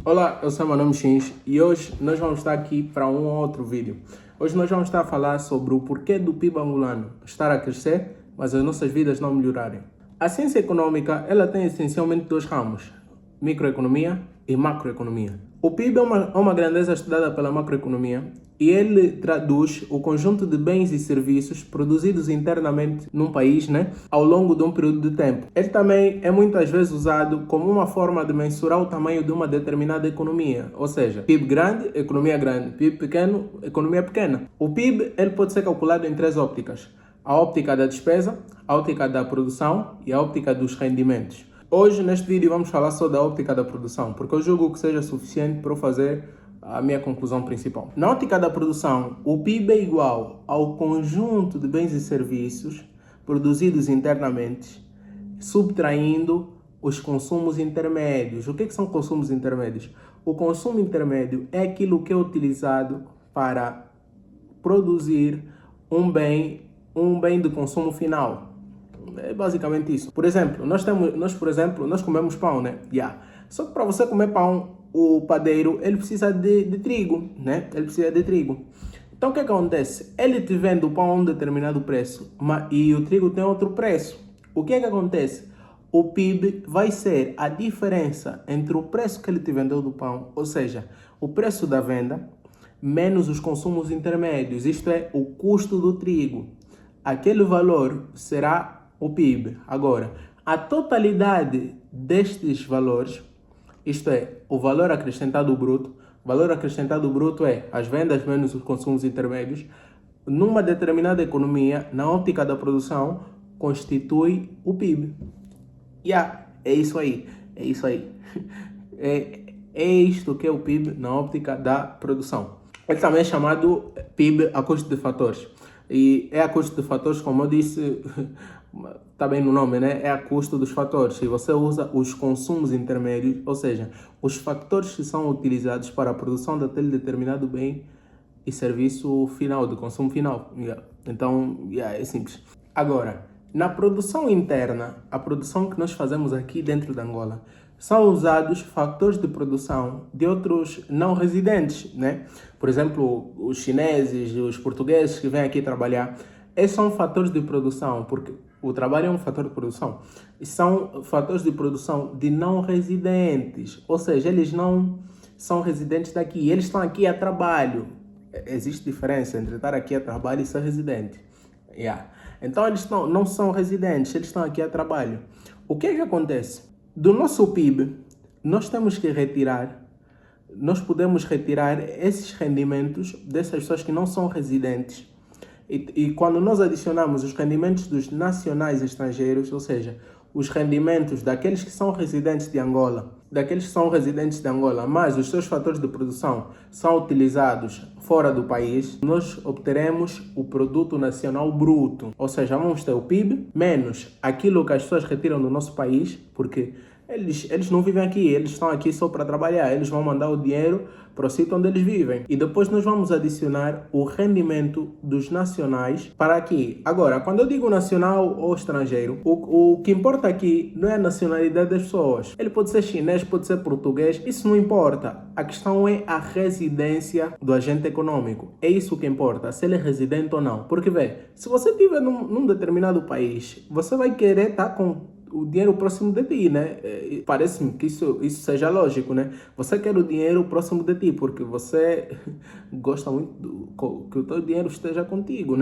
Olá, eu sou Manoel X e hoje nós vamos estar aqui para um outro vídeo. Hoje nós vamos estar a falar sobre o porquê do PIB angolano estar a crescer, mas as nossas vidas não melhorarem. A ciência econômica ela tem essencialmente dois ramos, microeconomia e macroeconomia. O PIB é uma grandeza estudada pela macroeconomia e ele traduz o conjunto de bens e serviços produzidos internamente num país, ao longo de um período de tempo. Ele também é muitas vezes usado como uma forma de mensurar o tamanho de uma determinada economia, ou seja, PIB grande, economia grande, PIB pequeno, economia pequena. O PIB ele pode ser calculado em três ópticas: a óptica da despesa, a óptica da produção e a óptica dos rendimentos. Hoje, neste vídeo, vamos falar só da óptica da produção, porque eu julgo que seja suficiente para eu fazer a minha conclusão principal. Na óptica da produção, o PIB é igual ao conjunto de bens e serviços produzidos internamente, subtraindo os consumos intermédios. O que são consumos intermédios? O consumo intermédio é aquilo que é utilizado para produzir um bem de consumo final. É basicamente isso. Por exemplo, nós comemos pão, Só que para você comer pão, o padeiro, ele precisa de trigo, Ele precisa de trigo. Então o que acontece? Ele te vende o pão a um determinado preço, e o trigo tem outro preço. O que acontece? O PIB vai ser a diferença entre o preço que ele te vendeu do pão, ou seja, o preço da venda, menos os consumos intermédios, isto é, o custo do trigo. Aquele valor será o PIB. Agora, a totalidade destes valores, isto é, o valor acrescentado bruto, o valor acrescentado bruto é as vendas menos os consumos intermédios, numa determinada economia, na óptica da produção, constitui o PIB. É isso aí. É isto que é o PIB na óptica da produção. Ele também é chamado PIB a custo de fatores. E é a custo de fatores, como eu disse, está bem no nome, É a custo dos fatores. E você usa os consumos intermédios, ou seja, os fatores que são utilizados para a produção daquele determinado bem e serviço final, de consumo final. Então, é simples. Agora, na produção interna, a produção que nós fazemos aqui dentro de Angola, são usados fatores de produção de outros não residentes, Por exemplo, os chineses, os portugueses que vêm aqui trabalhar, esses são fatores de produção, porque o trabalho é um fator de produção. E são fatores de produção de não residentes, ou seja, eles não são residentes daqui, eles estão aqui a trabalho. Existe diferença entre estar aqui a trabalho e ser residente. Então eles não são residentes, eles estão aqui a trabalho. O que acontece? Do nosso PIB, nós podemos retirar esses rendimentos dessas pessoas que não são residentes. E quando nós adicionamos os rendimentos dos nacionais estrangeiros, ou seja, os rendimentos daqueles que são residentes de Angola, mas os seus fatores de produção são utilizados fora do país, nós obteremos o produto nacional bruto. Ou seja, vamos ter o PIB menos aquilo que as pessoas retiram do nosso país, porque eles não vivem aqui, eles estão aqui só para trabalhar, eles vão mandar o dinheiro para o sítio onde eles vivem. E depois nós vamos adicionar o rendimento dos nacionais para aqui. Agora, quando eu digo nacional ou estrangeiro, o que importa aqui não é a nacionalidade das pessoas. Ele pode ser chinês, pode ser português, isso não importa. A questão é a residência do agente econômico. É isso que importa, se ele é residente ou não. Porque, se você estiver num determinado país, você vai querer estar com o dinheiro próximo de ti, Parece-me que isso seja lógico, Você quer o dinheiro próximo de ti, porque você gosta muito que o teu dinheiro esteja contigo,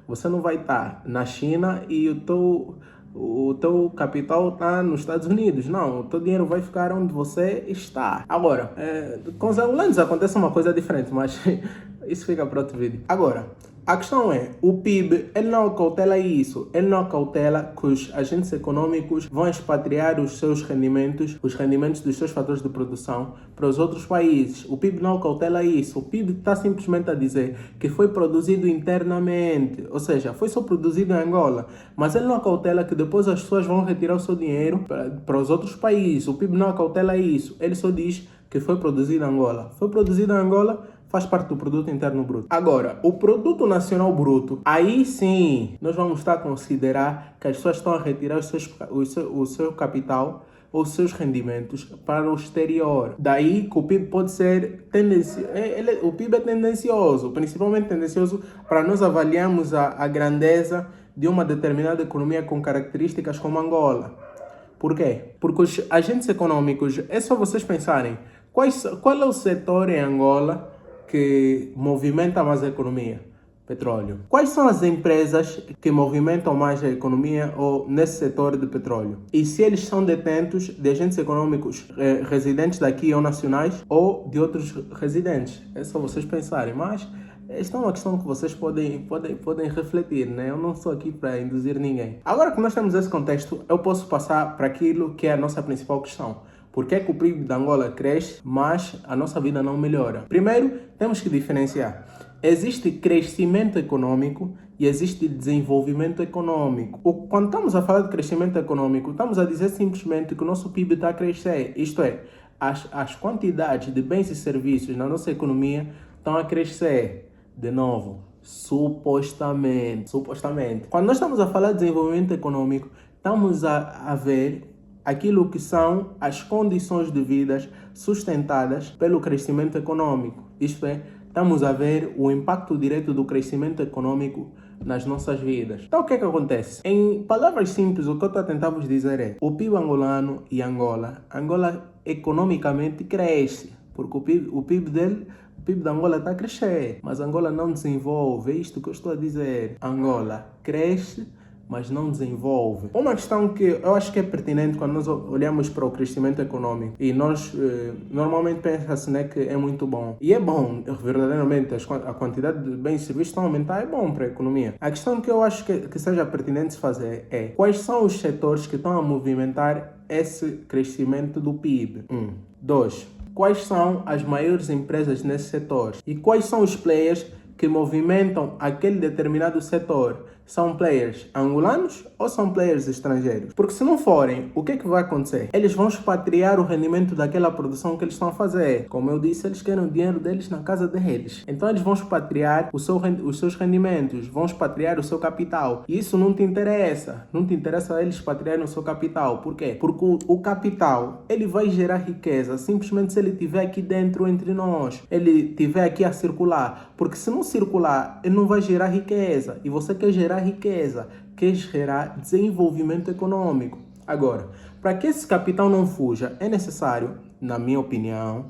Você não vai estar na China e o teu capital está nos Estados Unidos. Não, o teu dinheiro vai ficar onde você está. Agora, com os angolanos acontece uma coisa diferente, mas isso fica para outro vídeo. Agora, a questão é, o PIB, ele não acautela isso. Ele não acautela que os agentes econômicos vão expatriar os rendimentos dos seus fatores de produção para os outros países. O PIB não acautela isso. O PIB está simplesmente a dizer que foi produzido internamente, ou seja, foi só produzido em Angola. Mas ele não acautela que depois as pessoas vão retirar o seu dinheiro para os outros países. O PIB não acautela isso. Ele só diz que foi produzido em Angola. Foi produzido em Angola, faz parte do produto interno bruto. Agora, o produto nacional bruto, aí sim, nós vamos estar a considerar que as pessoas estão a retirar o seu capital, os seus rendimentos para o exterior. Daí que o PIB pode ser o PIB é tendencioso, principalmente tendencioso para nós avaliarmos a grandeza de uma determinada economia com características como Angola. Por quê? Porque os agentes econômicos, é só vocês pensarem, qual é o setor em Angola que movimenta mais a economia? Petróleo. Quais são as empresas que movimentam mais a economia ou nesse setor de petróleo? E se eles são detentos de agentes econômicos residentes daqui ou nacionais ou de outros residentes? É só vocês pensarem, mas esta é uma questão que vocês podem refletir, né? Eu não estou aqui para induzir ninguém. Agora que nós temos esse contexto, eu posso passar para aquilo que é a nossa principal questão. Por que é que o PIB da Angola cresce, mas a nossa vida não melhora? Primeiro, temos que diferenciar. Existe crescimento econômico e existe desenvolvimento econômico. Quando estamos a falar de crescimento econômico, estamos a dizer simplesmente que o nosso PIB está a crescer. Isto é, as quantidades de bens e serviços na nossa economia estão a crescer. De novo, supostamente. Quando nós estamos a falar de desenvolvimento econômico, estamos a ver aquilo que são as condições de vida sustentadas pelo crescimento econômico. Isto é, estamos a ver o impacto direto do crescimento econômico nas nossas vidas. Então, o que é que acontece? Em palavras simples, o que eu estou a tentar vos dizer é o PIB angolano e Angola economicamente cresce, porque o PIB da Angola está a crescer, mas Angola não desenvolve. É isto que eu estou a dizer. Angola cresce, mas não desenvolve. Uma questão que eu acho que é pertinente quando nós olhamos para o crescimento econômico e nós normalmente pensa-se, né, que é muito bom. E é bom, verdadeiramente, a quantidade de bens e serviços estão a aumentar, é bom para a economia. A questão que eu acho que seja pertinente fazer é quais são os setores que estão a movimentar esse crescimento do PIB? 2. Quais são as maiores empresas nesse setor? E quais são os players que movimentam aquele determinado setor? São players angolanos ou são players estrangeiros? Porque se não forem, o que é que vai acontecer? Eles vão expatriar o rendimento daquela produção que eles estão a fazer. Como eu disse, eles querem o dinheiro deles na casa deles. Então eles vão expatriar os seus rendimentos, vão expatriar o seu capital. E isso não te interessa. Não te interessa eles expatriarem o seu capital. Por quê? Porque o capital, ele vai gerar riqueza simplesmente se ele estiver aqui dentro entre nós. Ele estiver aqui a circular. Porque se não circular, ele não vai gerar riqueza. E você quer gerar riqueza, quer gerar desenvolvimento econômico. Agora, para que esse capital não fuja, é necessário, na minha opinião,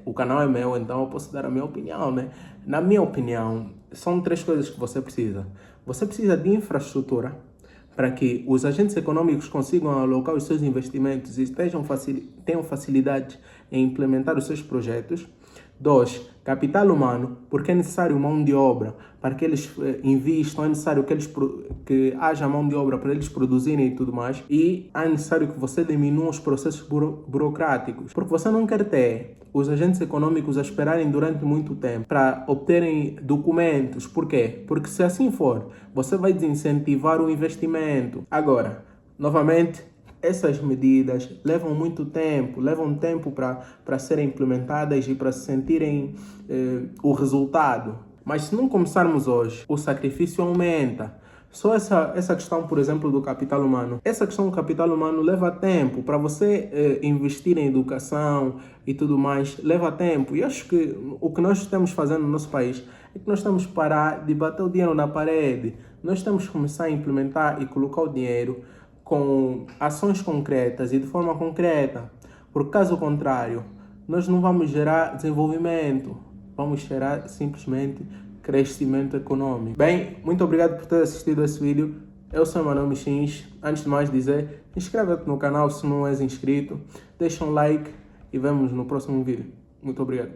o canal é meu, então eu posso dar a minha opinião, né? Na minha opinião, são 3 coisas que você precisa. Você precisa de infraestrutura para que os agentes econômicos consigam alocar os seus investimentos e tenham facilidade em implementar os seus projetos. 2. Capital humano, porque é necessário mão de obra para que eles invistam, é necessário que haja mão de obra para eles produzirem e tudo mais, e é necessário que você diminua os processos burocráticos, porque você não quer ter os agentes econômicos a esperarem durante muito tempo para obterem documentos. Por quê? Porque se assim for, você vai desincentivar o investimento. Agora, novamente, essas medidas levam tempo para serem implementadas e para sentirem o resultado. Mas se não começarmos hoje, o sacrifício aumenta. Só essa questão, por exemplo, do capital humano. Essa questão do capital humano leva tempo. Para você investir em educação e tudo mais, leva tempo. E acho que o que nós estamos fazendo no nosso país é que nós temos que parar de bater o dinheiro na parede. Nós temos que começar a implementar e colocar o dinheiro com ações concretas e de forma concreta, porque caso contrário, nós não vamos gerar desenvolvimento, vamos gerar simplesmente crescimento econômico. Bem, muito obrigado por ter assistido a esse vídeo. Eu sou Emanuel Michins. Antes de mais dizer, inscreve-te no canal se não és inscrito, deixa um like e vemos no próximo vídeo. Muito obrigado.